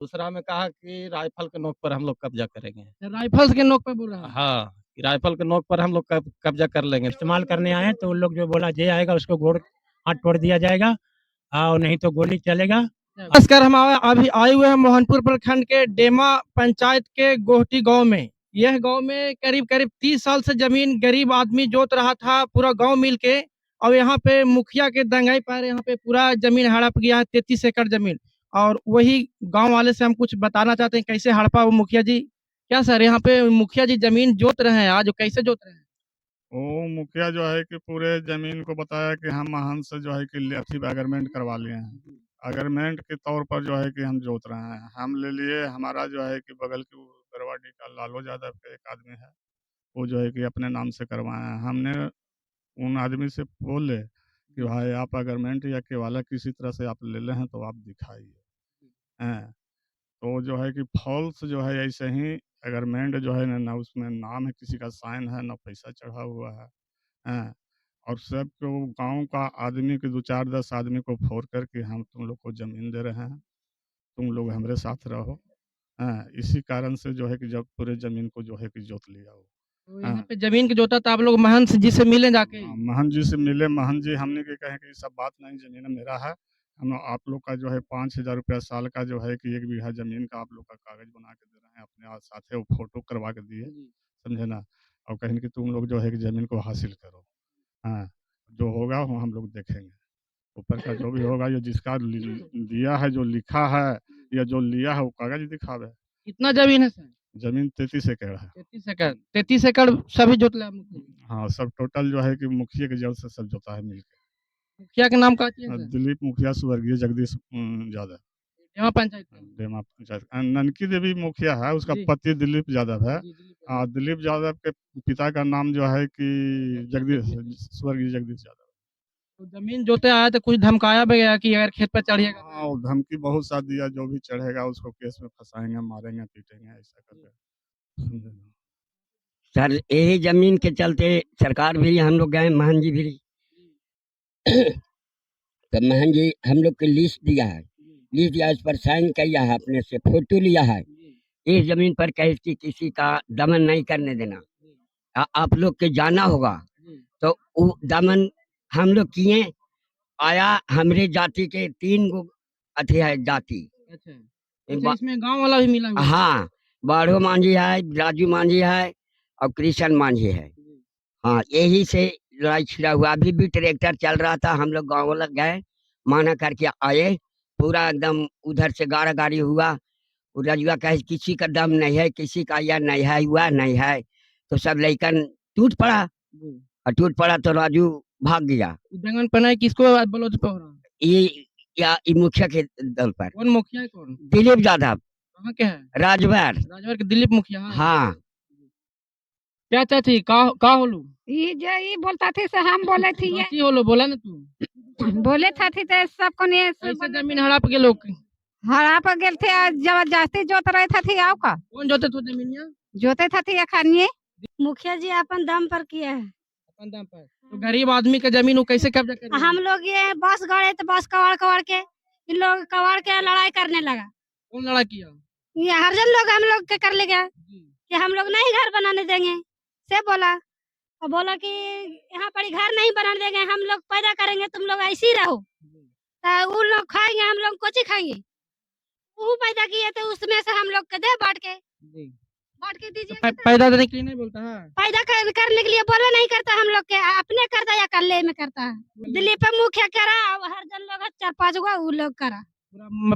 दूसरा में कहा कि राइफल के नोक पर हम लोग कब्जा करेंगे। राइफल्स के नोक पे बोल रहा है। हाँ, कि राइफल के नोक पर हम लोग कब्जा कर लेंगे। इस्तेमाल करने आए तो उन लोग जो बोला जे आएगा उसको गोड़ हाथ तोड़ दिया जाएगा और नहीं तो गोली चलेगा। नमस्कार, हम अभी आए हुए हैं मोहनपुर प्रखंड के डेमा पंचायत के गोहटी गांव में। यह गांव में करीब करीब 30 साल से जमीन गरीब आदमी जोत रहा था, पूरा गांव मिलके। और यहाँ पे मुखिया के दंगाई पर यहाँ पे पूरा जमीन हड़प गया है, 33 एकड़ जमीन। और वही गांव वाले से हम कुछ बताना चाहते हैं कैसे हड़पा वो मुखिया जी। क्या सर, यहाँ पे मुखिया जी जमीन जोत रहे हैं आज, कैसे जोत रहे हैं? वो मुखिया जो है कि पूरे जमीन को बताया कि हम महंत से जो है कि अथी अग्रीमेंट करवा लिए हैं। अग्रीमेंट के तौर पर जो है कि हम जोत रहे हैं। हम ले लिए, हमारा जो है कि बगल की बरवाडी का लालू यादव के एक आदमी है, वो जो है कि अपने नाम से करवाए हैं। हमने उन आदमी से बोले कि भाई आप अग्रीमेंट या केवाला किसी तरह से आप ले ले हैं तो आप दिखाइए हैं। तो जो है कि फॉल्स जो है ऐसे ही अग्रीमेंट जो है ना उसमें नाम है किसी का, साइन है ना, पैसा चढ़ा हुआ है। हैं, और सबको गांव का आदमी के 2 4 10 आदमी को फोड़ करके हम तुम लोग को ज़मीन दे रहे हैं, तुम लोग हमारे साथ रहो। हैं, इसी कारण से जो है कि जब पूरे ज़मीन को जो है कि जोत लिया हो। तो यहाँ पे जमीन की जोता तो आप लोग महंत जी से मिले जाके? महंत जी से मिले, महंत जी हमने के कहे कि ये सब बात नहीं, ज़मीन मेरा है। हम आप लोग का जो है 5,000 रुपया साल का जो है कि 1 बीघा ज़मीन का आप लोग का कागज़ बना के दे रहे हैं, अपने साथ वो फ़ोटो करवा के दिए, समझे ना। और कहें कि तुम लोग जो है कि ज़मीन को हासिल करो। हाँ, जो होगा वो हम लोग देखेंगे। ऊपर का जो भी होगा, ये जिसका दिया है, जो लिखा है या जो लिया है वो कागज़ दिखावे। कितना जमीन है सर? ज़मीन 33 एकड़ है। 33 एकड़? 33 एकड़ सभी जोत लिया मुखिया जी? हाँ, सब टोटल जो है कि मुखिया के जल से सब जोता है मिलके। मुखिया के नाम का है सर? दिलीप मुखिया, स्वर्गीय जगदीश यादव। डेमा पंचायत का? डेमा पंचायत ननकी देवी मुखिया है, उसका जी। पति दिलीप यादव है। जी, दिलीप यादव। दिलीप यादव के पिता का नाम जो है कि जगदीश, स्वर्गीय जगदीश यादव। तो जमीन जोते आया तो कुछ धमकाया भी गया कि अगर खेत पे चढ़िएगा हाँ, वो धमकी बहुत सा दिया, जो भी चढ़ेगा उसको केस में फंसाएंगे, मारेंगे, पीटेंगे, ऐसा करके, समझे ना। सर यही जमीन के चलते सरकार भी हम लोग गए, महन जी भी तो महन जी हम लोग के लिस्ट दिया है, लिस्ट दिया, उस पर साइन किया है, अपने से फोटो लिया है। इस जमीन पर कैसी किसी का दमन नहीं करने देना। आप लोग के जाना होगा तो वो दमन हम लोग किए। आया हमारे जाति के 3 गो अथी है जाति। अच्छा, अच्छा, इसमें गांव वाला भी मिला हुआ है? हाँ, बाढ़ो मांझी है, राजू मांझी है और कृष्ण मांझी है। हाँ, यही से लड़ाई छिड़ा हुआ। अभी भी ट्रैक्टर चल रहा था, हम लोग गाँव वाला गए, माना करके आए, पूरा एकदम उधर से गाड़ा गाड़ी हुआ। रजुआ कहे किसी का दम नहीं है, किसी का यह नहीं है, हुआ नहीं है, तो सब लड़कन टूट पड़ा। और टूट पड़ा तो राजू भाग गया। दंगन पनाई किसको बलोच पे हो रहा है? ये मुखिया के दल पर। कौन मुखिया है कौन? दिलीप यादव। कहाँ के है? राजभर। राजभर के दिलीप मुखिया? हाँ। क्या चाची का होलू? ये जो ये बोलता थी से हम बोले थी ये कौची होलो बोला ना तू? बोले था थी तो सबको ने कैसे जमीन हड़प के लोग? हड़प गेल थे, जबरदस्ती जोत रहे था थी। आओ का कौन जोते तो जमीनिया? जोते था थी अखानिए। मुखिया जी अपन दम पर किया है। अपन दाम पर तो गरीब आदमी का जमीन वो कैसे कब्जा कर हम लोग ये बस गड़े तो बस कवाड़ कवाड़ के इन लोग कवाड़ के लड़ाई करने लगा। कौन लड़ा किया? ये हरजन लोग हम लोग के कर ले गया कि हम लोग नहीं घर बनाने देंगे से बोला। और बोला कि यहाँ पर ही घर नहीं बनाने देंगे, हम लोग पैदा करेंगे, तुम लोग ऐसे ही रहो। तो वो लोग खाएंगे, हम लोग कुछ खाएंगे। वो पैदा किए तो उसमें से हम लोग के दे बांट के दीजिए। पैदा देने के लिए नहीं बोलता है? पैदा करने के लिए बोला नहीं करता, हम लोग के अपने करता या कल्ले में करता है। दिलीप मुखिया करा, हर जन लोग 4 5 गो वो लोग करा।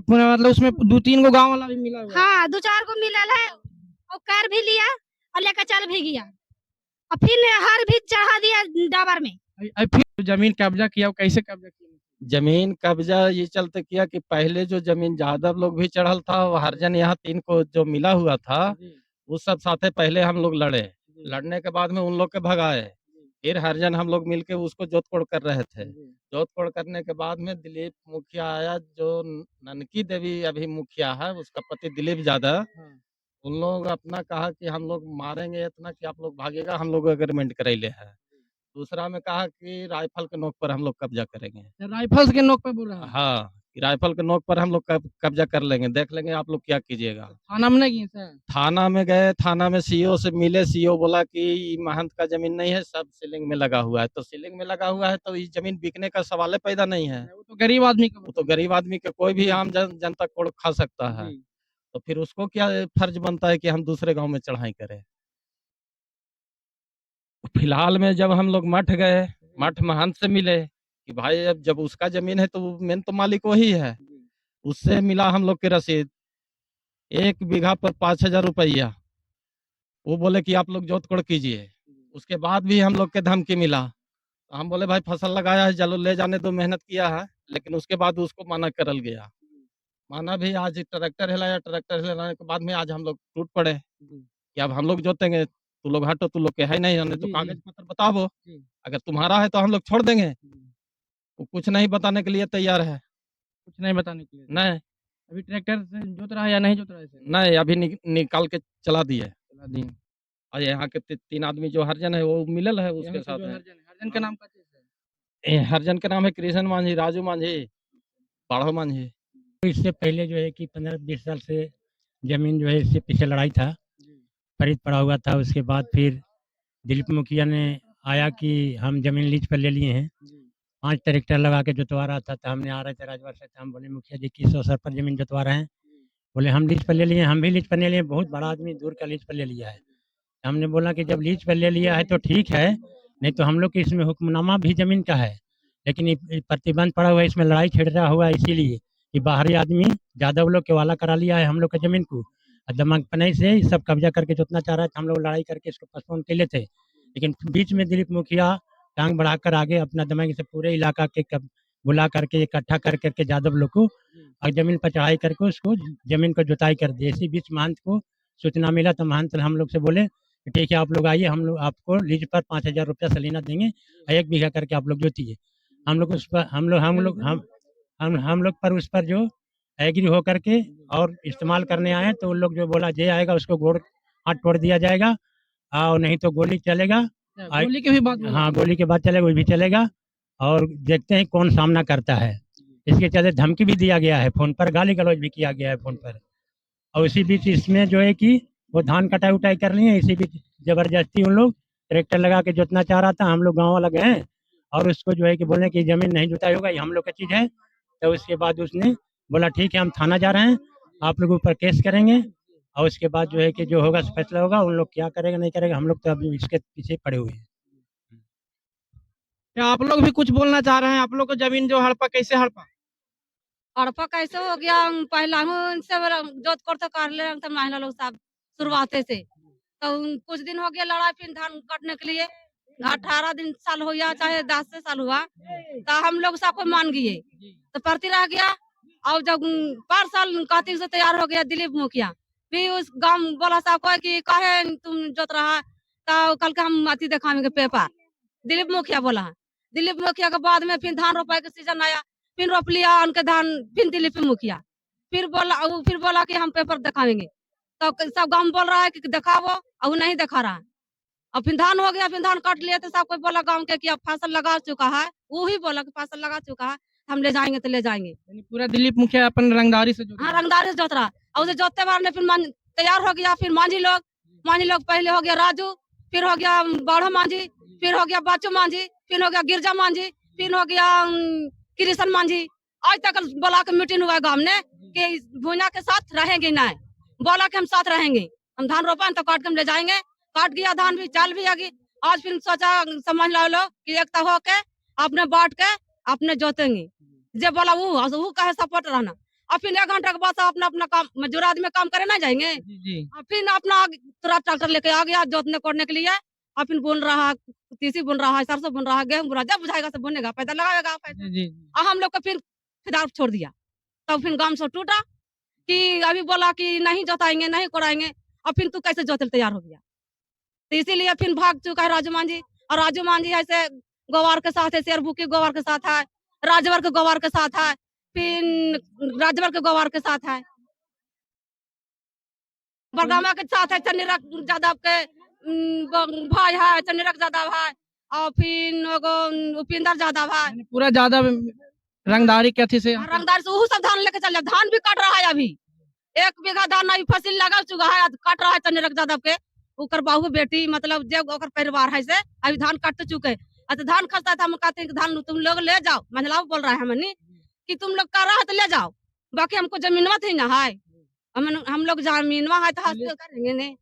पूरा मतलब उसमें 2 3 गो गांव वाला भी मिला हुआ है? हाँ, 2 4 गो मिला है। और कर भी लिया और लेकर चल भी गया और फिर हर भी चढ़ा दिया डाबर में। फिर जमीन कब्जा किया, कैसे कब्जा किया? जमीन कब्जा ये चलते किया कि पहले जो जमीन यादव लोग भी चढ़ल था, वो हरजन यहाँ 3 को जो मिला हुआ था, वो सब साथे पहले हम लोग लड़े। लड़ने के बाद में उन लोग के भगाए, फिर हरजन हम लोग मिलके उसको जोत कोड़ कर रहे थे। जोत कोड़ करने के बाद में दिलीप मुखिया आया, जो ननकी देवी अभी मुखिया है, उसका पति दिलीप यादव। उन लोग अपना कहा कि हम लोग मारेंगे इतना कि आप लोग भागेगा, हम लोग एग्रीमेंट करैले है। दूसरा में कहा कि राइफल के नोक पर हम लोग कब्जा करेंगे। राइफल्स के नोक पे बोल रहा है? हाँ, कि राइफल के नोक पर हम लोग कब्जा कर लेंगे, देख लेंगे आप लोग क्या कीजिएगा। थाना में नहीं गए सर? थाना में गए, थाना में सीओ से मिले, सीओ बोला कि महंत का जमीन नहीं है, सब सीलिंग में लगा हुआ है। तो सीलिंग में लगा हुआ है तो इस जमीन बिकने का सवाल ही पैदा नहीं है। वो तो गरीब आदमी का वो तो गरीब आदमी के कोई भी आम जनता कोड़ खा सकता है। जी। तो फिर उसको क्या फर्ज बनता है कि हम दूसरे गांव में चढ़ाई करें। फिलहाल में जब हम लोग मठ गए, मठ महंत से मिले कि भाई अब जब उसका जमीन है तो मेन तो मालिक वही है। उससे मिला हम लोग की रसीद, 1 बीघा पर 5,000 रुपया। वो बोले कि आप लोग जोत कोड़ कीजिए। उसके बाद भी हम लोग के धमकी मिला। तो हम बोले भाई फसल लगाया है, चलो ले जाने दो, मेहनत किया है। लेकिन उसके बाद उसको मना करल गया। माना भी, आज ट्रैक्टर हिलाया, ट्रैक्टर हिलाने के बाद में आज हम लोग टूट पड़े कि अब हम लोग जोतेंगे, तू लोग हटो, तू लोग के है नहीं, हमने तो जी, जी। कागज पत्र बताओ, जी। अगर तुम्हारा है तो हम लोग छोड़ देंगे। वो कुछ नहीं बताने के लिए तैयार है। कुछ नहीं बताने के लिए? नहीं अभी ट्रैक्टर से जोत रहा है या नहीं जोत रहा है इसे? नहीं, अभी निकाल के चला दिए। चला दिए। और यहाँ के 3 आदमी जो हरिजन है वो मिलल है उसके यहाँ के साथ जो है। हरिजन है, हरिजन का नाम क्या चीज़ है? हरिजन के नाम है कृष्ण मांझी, राजू मांझी, बाढ़ो मांझी। इससे पहले जो है कि 15-20 साल से ज़मीन जो है इससे पीछे लड़ाई था, खरीद पड़ा हुआ था। उसके बाद फिर दिलीप मुखिया ने आया कि हम ज़मीन लीज पर ले लिए हैं। 5 ट्रैक्टर लगा के जुतवा रहा था, तो हमने आ रहे थे राजभर से, तो हम बोले मुखिया जी किस अवसर पर ज़मीन जुतवा रहे हैं? बोले हम लीज पर ले लिए। हम भी लीज पर ले लिए, बहुत बड़ा आदमी दूर का लीज पर ले लिया है। हमने बोला कि जब लीज पर ले लिया है तो ठीक है, नहीं तो हम लोग के इसमें हुक्मनामा भी ज़मीन का है, लेकिन ये प्रतिबंध पड़ा हुआ है, इसमें लड़ाई छिड़ रहा हुआ है, इसीलिए कि बाहरी आदमी यादव लोग के वाला करा लिया है हम लोग का ज़मीन को। और दमक पनई से सब कब्जा करके जोतना चाह रहा है, तो हम लोग लड़ाई करके इसको पोस्टपोन के लिए थे। लेकिन बीच में दिलीप मुखिया टांग बढ़ाकर आगे अपना दमक से पूरे इलाका के बुला करके इकट्ठा कर करके यादव लोग को और ज़मीन पर चढ़ाई करके उसको ज़मीन को जुताई कर दी। इसी बीच महंत को सूचना मिला, तो महंत हम लोग से बोले कि ठीक है आप लोग आइए, हम लोग आपको लीज पर 5,000 रुपया सलीना देंगे और 1 बीघा करके आप लोग जोतिए। हम लोग उस पर हम लोग पर उस पर जो एग्री हो करके और इस्तेमाल करने आए, तो उन लोग जो बोला जे आएगा उसको गोड़ हाथ तोड़ दिया जाएगा और नहीं तो गोली चलेगा। गोली की भी बात बोला? हाँ, गोली के बाद चलेगा, वो भी चलेगा और देखते हैं कौन सामना करता है। इसके चलते धमकी भी दिया गया है, फ़ोन पर गाली गलौज भी किया गया है फ़ोन पर। और इसी बीच इसमें जो है कि वो धान कटाई उटाई कर लिए, इसी बीच ज़बरदस्ती उन लोग ट्रैक्टर लगा के जोतना चाह रहा था। हम लोग गाँव वाला गए और उसको जो है कि बोले कि ज़मीन नहीं जुताई होगा, ये हम लोग का चीज़ है। तो उसके बाद उसने बोला ठीक है हम थाना जा रहे हैं, आप लोगों पर केस करेंगे और उसके बाद जो है कि जो होगा फैसला होगा, उन लोग क्या करेगा नहीं करेगा, हम लोग तो अभी इसके पीछे पड़े हुए हैं। क्या आप लोग भी कुछ बोलना चाह रहे हैं? आप लोग को जमीन जो हड़पा, कैसे हड़पा? हड़पा कैसे हो गया? पहला से जोत कोड़ तो कर ले तो महिला लोग सब शुरुआते से। तो कुछ दिन हो गया लड़ाई, फिर धान काटने के लिए 18 दिन साल हो या चाहे 10 से साल हुआ, तो हम लोग सबको मान गए। तो प्रति रह गया। और जब 5 साल कातिक से तैयार हो गया दिलीप मुखिया, फिर उस गांव बोला सबको कि काहे तुम जोत रहा, तो कल के हम अति दिखाएंगे पेपर। दिलीप मुखिया बोला। दिलीप मुखिया के बाद में फिर धान रोपाई का सीजन आया, फिर रोप लिया उनके धान, फिर दिलीप मुखिया फिर बोला कि हम पेपर दिखाएंगे। तो सब गांव बोल रहा है कि दिखाओ, और वो नहीं दिखा रहा है। और फिर धान हो गया, फिर धान काट लिया, तो सब कोई बोला गांव के कि अब फसल लगा चुका है। वो ही बोला कि फसल लगा चुका है, हम ले जाएंगे तो ले जाएंगे। यानी पूरा दिलीप मुखिया अपन रंगदारी से जोत हाँ, रहा है। रंगदारी से जोत रहा। और उसे जोतते बार ने फिर तैयार हो गया। फिर मांझी लोग पहले हो गया राजू, फिर हो गया बाढ़ो मांझी, फिर हो गया बाचू मांझी, फिर हो गया गिरजा मांझी, फिर हो गया कृष्ण मांझी। आज तक बोला के मीटिंग हुआ है गांव ने कि भुइयां के साथ रहेंगे नहीं, बोला कि हम साथ रहेंगे, हम धान रोपा तो काट के हम ले जाएंगे। काट गया धान भी, चाल भी आ गई। आज फिर सोचा समझ लो कि एकता होके अपने बांट के अपने जोतेंगे। जे बोला वो कहे सपोर्ट रहना। और फिर 1 घंटा के बाद सब अपना अपना काम, मजदूर आदमी काम करे ना जाएंगे। जी, जी। और फिर अपना तुरंत ट्रैक्टर लेके आ गया जोतने कोड़ने के लिए। और फिर बुन रहा, तीसी बुन रहा है, सरसों बुन रहा है, गेहूं बुन रहा है। जब बुझाएगा सब बुनेगा, पैसा लगाएगा पैसा। जी, जी। और हम लोग को फिर फिदार छोड़ दिया। तब फिर गांव से टूटा कि अभी बोला कि नहीं जोताएंगे, नहीं कोड़ाएंगे। और फिर तू कैसे जोते तैयार हो गया? तो इसीलिए फिर भाग चुका है राजू मांझी। और राजू मांझी ऐसे गवार के साथ है, शेरबू के गवार के साथ है, राजवर के गवार के साथ है, फिर राजवर के गवार के साथ है, बरगामा के साथ है, चन्नीरक यादव के भाई है, चन्नीरक यादव है। और फिर एगो उपिंदर यादव है। यानी पूरा ज्यादा रंगदारी के अथी से रंगदार से वो सब धान लेके चल जाए। धान भी काट रहा है अभी, 1 बीघा धान अभी फसल लगा चुका है, काट रहा है चंद्रक यादव के ओकर बहू बेटी मतलब जे ओकर परिवार है से अभी धान काट चुके हैं। अच्छा धान खसता है तो हम कहते हैं कि धान तुम लोग ले जाओ, महिलाओं बोल रहा है हमनी कि तुम लोग कर रहा है तो ले जाओ, बाकी हमको जमीनवा थी ना है, हम लोग जमीनवा है तो हासिल करेंगे नहीं।